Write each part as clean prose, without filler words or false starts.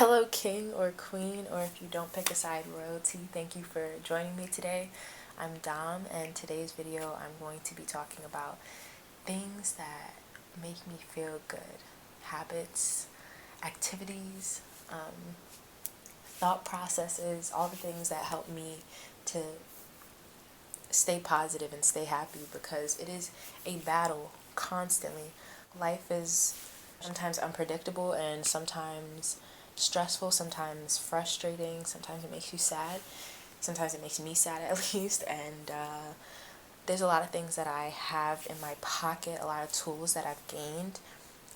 Hello, king or queen, or if you don't pick a side, royalty. Thank you for joining me today. I'm Dom, and today's video I'm going to be talking about things that make me feel good, habits, activities, thought processes, all the things that help me to stay positive and stay happy, because it is a battle constantly. Life is sometimes unpredictable and sometimes stressful, sometimes frustrating, sometimes it makes you sad, sometimes it makes me sad at least, and there's a lot of things that I have in my pocket, a lot of tools that I've gained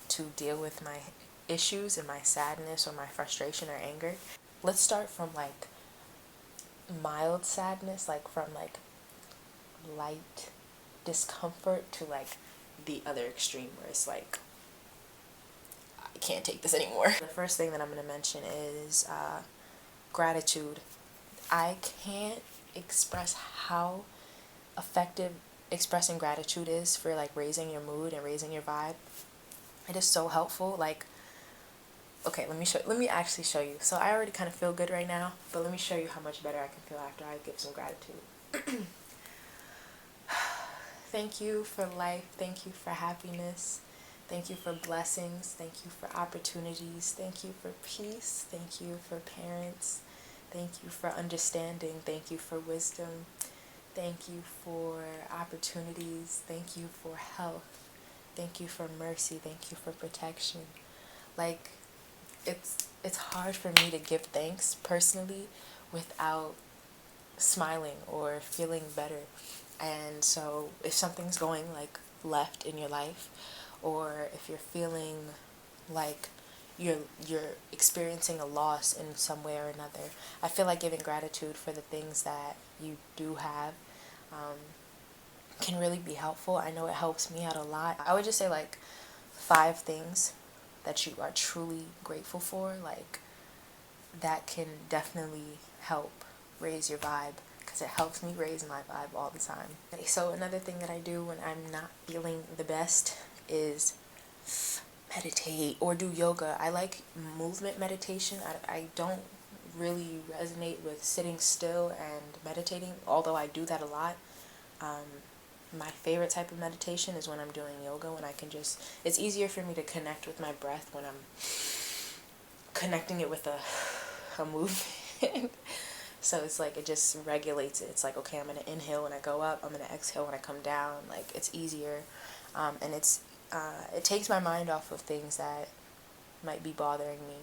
to deal with my issues and my sadness or my frustration or anger. Let's start from like mild sadness, like from like light discomfort to like the other extreme where it's like I can't take this anymore. The first thing that I'm going to mention is gratitude. I can't express how effective expressing gratitude is for like raising your mood and raising your vibe. It is so helpful. Like, okay, let me actually show you. So I already kind of feel good right now, but let me show you how much better I can feel after I give some gratitude. Thank you for life. Thank you for happiness. Thank you for blessings. Thank you for opportunities. Thank you for peace. Thank you for parents. Thank you for understanding. Thank you for wisdom. Thank you for opportunities. Thank you for health. Thank you for mercy. Thank you for protection. Like, it's hard for me to give thanks personally without smiling or feeling better. And so if something's going like left in your life, or if you're feeling like you're experiencing a loss in some way or another, I feel like giving gratitude for the things that you do have can really be helpful. I know it helps me out a lot. I would just say like 5 things that you are truly grateful for, like that can definitely help raise your vibe, because it helps me raise my vibe all the time. So another thing that I do when I'm not feeling the best is meditate or do yoga. I like movement meditation. I don't really resonate with sitting still and meditating, although I do that a lot. My favorite type of meditation is when I'm doing yoga, when I can just, it's easier for me to connect with my breath when I'm connecting it with a movement. So it's like it just regulates it. It's like, okay, I'm going to inhale when I go up, I'm going to exhale when I come down. Like, it's easier, and it takes my mind off of things that might be bothering me.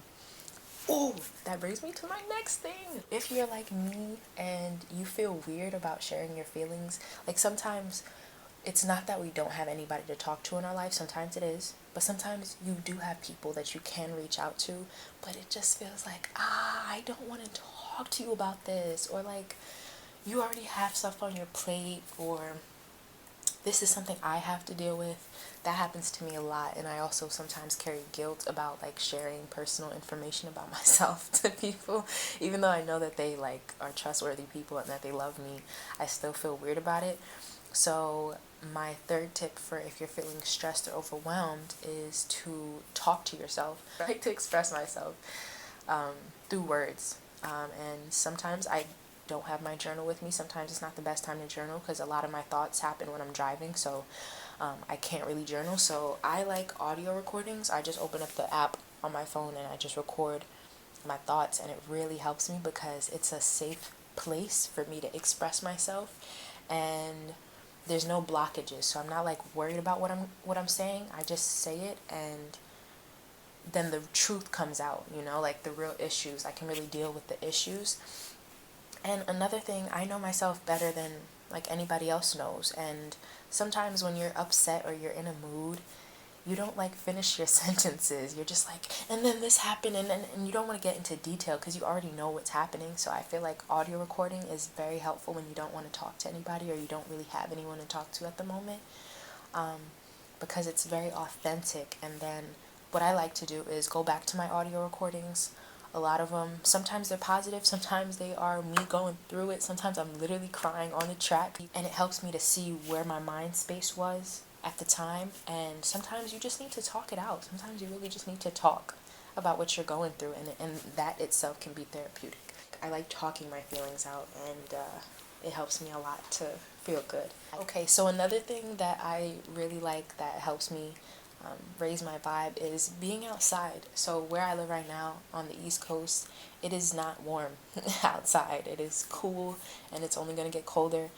Oh, that brings me to my next thing. If you're like me and you feel weird about sharing your feelings, like sometimes it's not that we don't have anybody to talk to in our life. Sometimes it is, but sometimes you do have people that you can reach out to, but it just feels like, I don't want to talk to you about this, or like you already have stuff on your plate, or this is something I have to deal with. That happens to me a lot, and I also sometimes carry guilt about like sharing personal information about myself to people. Even though I know that they like are trustworthy people and that they love me, I still feel weird about it. So my third tip for if you're feeling stressed or overwhelmed is to talk to yourself. I like to express myself through words. And sometimes I don't have my journal with me. Sometimes it's not the best time to journal because a lot of my thoughts happen when I'm driving, so I can't really journal. So I like audio recordings. I just open up the app on my phone and I just record my thoughts, and it really helps me because it's a safe place for me to express myself, and there's no blockages. So I'm not like worried about what I'm saying. I just say it, and then the truth comes out, like the real issues. I can really deal with the issues. And another thing, I know myself better than like anybody else knows. And sometimes when you're upset or you're in a mood, you don't like finish your sentences. You're just like, and then this happened, and you don't want to get into detail because you already know what's happening. So I feel like audio recording is very helpful when you don't want to talk to anybody or you don't really have anyone to talk to at the moment, because it's very authentic. And then what I like to do is go back to my audio recordings. A lot of them, sometimes they're positive, sometimes they are me going through it, sometimes I'm literally crying on the track, and it helps me to see where my mind space was at the time. And sometimes you just need to talk it out. Sometimes you really just need to talk. about what you're going through, and that itself can be therapeutic. I like talking my feelings out, and it helps me a lot to feel good. Okay, so another thing that I really like that helps me raise my vibe is being outside. So where I live right now on the East Coast, it is not warm outside. It is cool, and it's only going to get colder.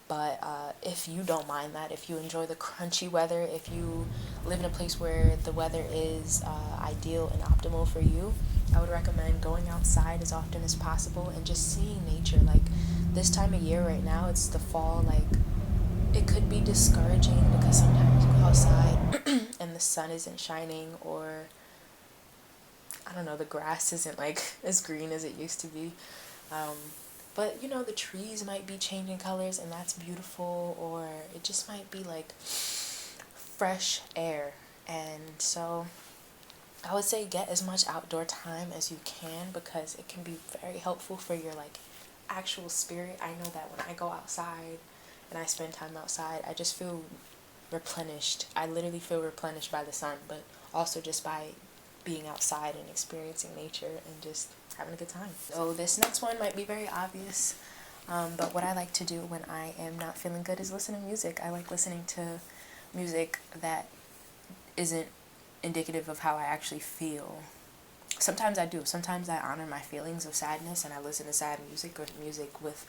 But if you don't mind that, if you enjoy the crunchy weather, if you live in a place where the weather is ideal and optimal for you, I would recommend going outside as often as possible and just seeing nature. Like this time of year right now, it's the fall. Like it could be discouraging because sometimes you go outside and the sun isn't shining, or I don't know, the grass isn't like as green as it used to be. Um, but you know, the trees might be changing colors and that's beautiful, or it just might be like fresh air. And so I would say get as much outdoor time as you can, because it can be very helpful for your like actual spirit. I know that when I go outside and I spend time outside, I just feel replenished. I literally feel replenished by the sun, but also just by being outside and experiencing nature and just having a good time. So this next one might be very obvious, but what I like to do when I am not feeling good is listen to music. I like listening to music that isn't indicative of how I actually feel. Sometimes I do. Sometimes I honor my feelings of sadness and I listen to sad music, or music with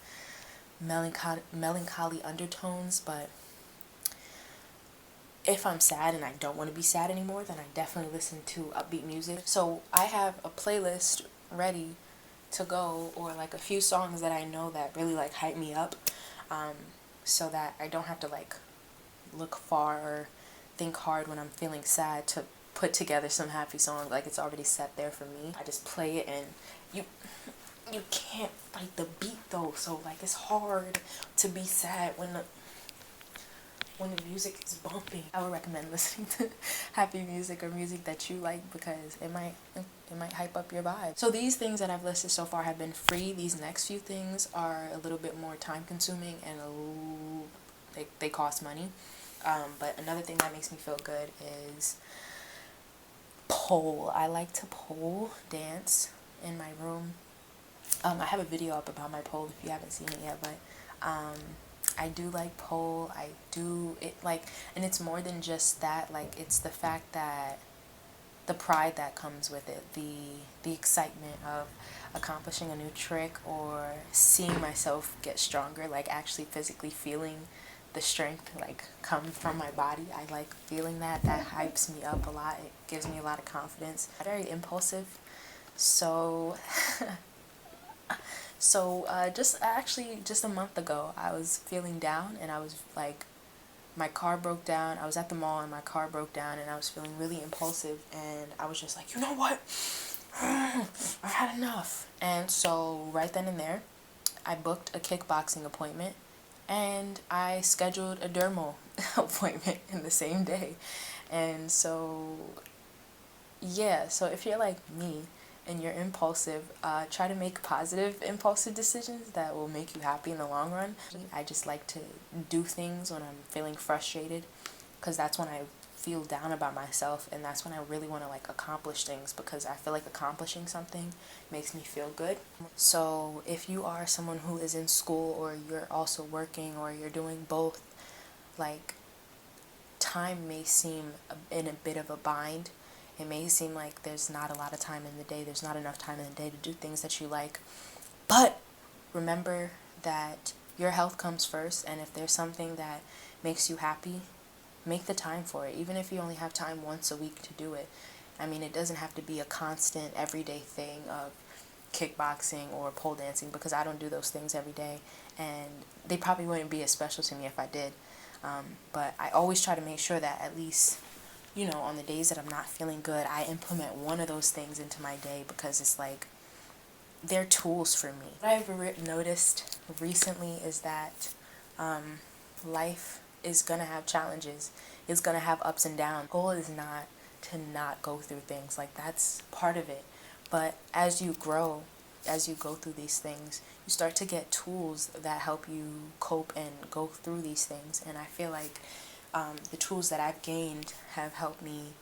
melancholy undertones. But if I'm sad and I don't want to be sad anymore, then I definitely listen to upbeat music. So I have a playlist ready to go, or like a few songs that I know that really like hype me up, so that I don't have to like look far or think hard when I'm feeling sad to put together some happy song. Like it's already set there for me. I just play it, and you can't fight the beat though, so like it's hard to be sad when the music is bumping. I would recommend listening to happy music or music that you like, because it might hype up your vibe. So these things that I've listed so far have been free. These next few things are a little bit more time consuming and they cost money. But another thing that makes me feel good is pole. I like to pole dance in my room. I have a video up about my pole if you haven't seen it yet, but I do like pole. I do it like, and it's more than just that. Like it's the fact that the pride that comes with it, the excitement of accomplishing a new trick or seeing myself get stronger, like actually physically feeling the strength like come from my body. I like feeling that. That hypes me up a lot. It gives me a lot of confidence. I'm very impulsive, so just a month ago, I was feeling down, and I was like, my car broke down. I was at the mall and my car broke down, and I was feeling really impulsive, and I was just like, you know what? I've had enough. And so right then and there, I booked a kickboxing appointment, and I scheduled a dermal appointment in the same day. And so yeah, so if you're like me and you're impulsive, try to make positive impulsive decisions that will make you happy in the long run. I just like to do things when I'm feeling frustrated, because that's when I feel down about myself, and that's when I really want to like accomplish things, because I feel like accomplishing something makes me feel good. So if you are someone who is in school, or you're also working, or you're doing both, like time may seem in a bit of a bind. It may seem like there's not a lot of time in the day, there's not enough time in the day to do things that you like. But remember that your health comes first, and if there's something that makes you happy, make the time for it, even if you only have time once a week to do it. I mean, it doesn't have to be a constant, everyday thing of kickboxing or pole dancing, because I don't do those things every day, and they probably wouldn't be as special to me if I did. But I always try to make sure that at least, you know, on the days that I'm not feeling good, I implement one of those things into my day, because it's like, they're tools for me. What I've noticed recently is that life is going to have challenges. It's going to have ups and downs. The goal is not to not go through things. Like, that's part of it. But as you grow, as you go through these things, you start to get tools that help you cope and go through these things. And I feel like the tools that I've gained have helped me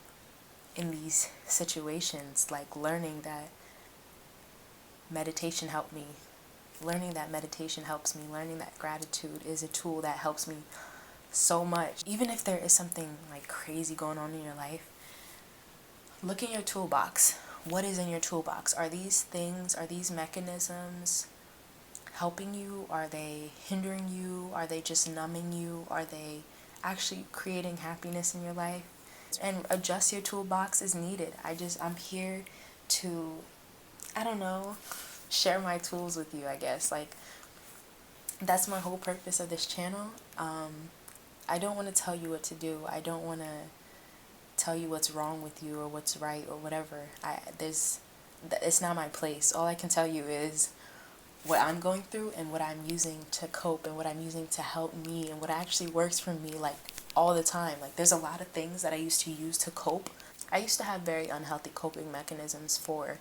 in these situations, like learning that meditation helped me, learning that meditation helps me, learning that gratitude is a tool that helps me so much. Even if there is something like crazy going on in your life, look in your toolbox. What is in your toolbox? Are these things, are these mechanisms helping you? Are they hindering you? Are they just numbing you? Are they actually creating happiness in your life? And adjust your toolbox as needed. I'm here to, I don't know, share my tools with you, I guess. Like, that's my whole purpose of this channel. I don't want to tell you what to do. I don't want to tell you what's wrong with you or what's right or whatever. It's not my place. All I can tell you is what I'm going through and what I'm using to cope and what I'm using to help me and what actually works for me, like, all the time. Like, there's a lot of things that I used to use to cope. I used to have very unhealthy coping mechanisms for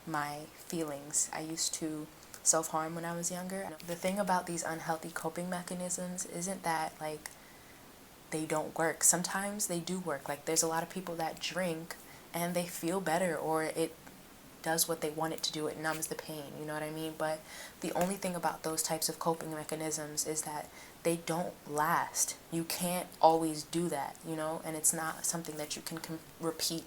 my feelings. I used to self-harm when I was younger. The thing about these unhealthy coping mechanisms isn't that, like, they don't work. Sometimes they do work. Like, there's a lot of people that drink and they feel better, or it does what they want it to do. It numbs the pain, you know what I mean? But the only thing about those types of coping mechanisms is that they don't last. You can't always do that, you know? And it's not something that you can repeat,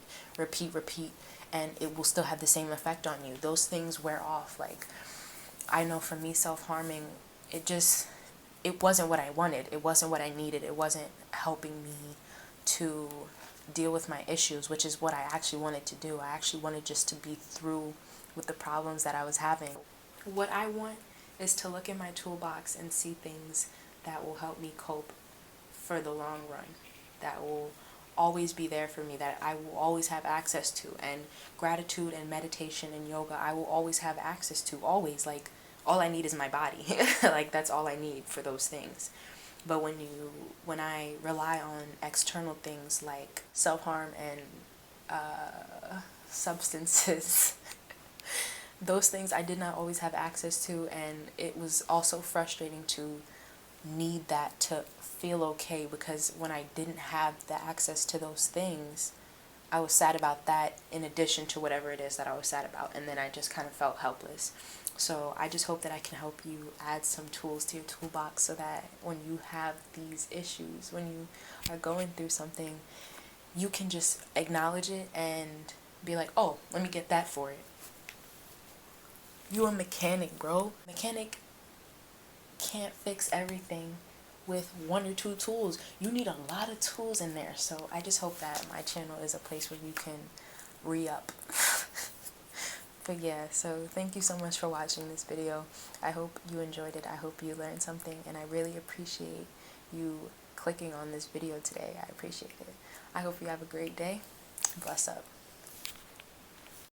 and it will still have the same effect on you. Those things wear off. Like, I know for me, self-harming, it wasn't what I wanted. It wasn't what I needed. It wasn't helping me to deal with my issues, which is what I actually wanted to do. I actually wanted just to be through with the problems that I was having. What I want is to look in my toolbox and see things that will help me cope for the long run, that will always be there for me, that I will always have access to. And gratitude and meditation and yoga, I will always have access to, always. Like, all I need is my body. Like, that's all I need for those things. But when I rely on external things like self-harm and substances, those things I did not always have access to, and it was also frustrating to need that to feel okay, because when I didn't have the access to those things, I was sad about that in addition to whatever it is that I was sad about, and then I just kind of felt helpless. So I just hope that I can help you add some tools to your toolbox so that when you have these issues, when you are going through something, you can just acknowledge it and be like, oh, let me get that for it. You're a mechanic, bro. Mechanic can't fix everything with one or two tools. You need a lot of tools in there. So I just hope that my channel is a place where you can re-up. But yeah, so thank you so much for watching this video. I hope you enjoyed it. I hope you learned something, and I really appreciate you clicking on this video today. I appreciate it. I hope you have a great day. Bless up.